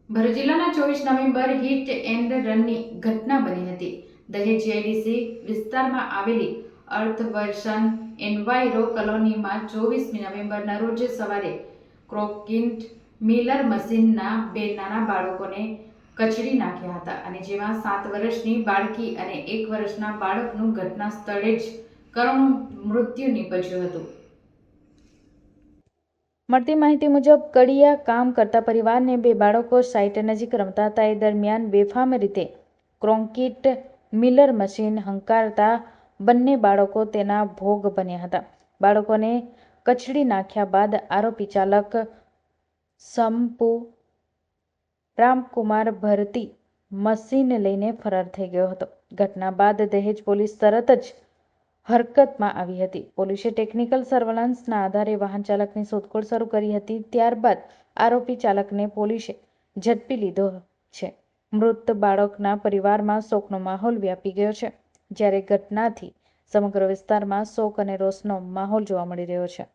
ભરૂચ જિલ્લાના 24 November hit and રનની ઘટના બની હતી. દહેજ જીઆઈડીસી વિસ્તારમાં આવેલી અર્થવર્ષન એન્વાયરો કોલોનીમાં 24મી નવેમ્બરના રોજ સવારે ક્રોકિન્ટ મિલર મશીનના બે નાના બાળકોને કચડી નાખ્યા હતા અને જેમાં 7 વર્ષની બાળકી અને 1 વર્ષના બાળકનું ઘટના સ્થળે જ કરુણ મૃત્યુ નીપજ્યું હતું. મળતી માહિતી મુજબ કડિયા કામ કરતા પરિવારને બે બાળકો સાઇટ નજીક રમતા હતા. એ દરમિયાન બેફામ રીતે કોન્ક્રીટ મિલર મશીન હંકારતા બંને બાળકો તેના ભોગ બન્યા હતા. બાળકોને કચડી નાખ્યા બાદ આરોપી ચાલક સંપુ રામકુમાર ભરતી મશીન લઈને ફરાર થઈ ગયો હતો. ઘટના બાદ દહેજ પોલીસ તરત જ હરકતમાં આવી હતી. પોલીસે ટેકનિકલ સર્વેલન્સના આધારે વાહન ચાલકની શોધખોળ શરૂ કરી હતી. ત્યારબાદ આરોપી ચાલકને પોલીસે ઝડપી લીધો છે. મૃત બાળકના પરિવારમાં શોકનો માહોલ વ્યાપી ગયો છે, જ્યારે ઘટનાથી સમગ્ર વિસ્તારમાં શોક અને રોષનો માહોલ જોવા મળી રહ્યો છે.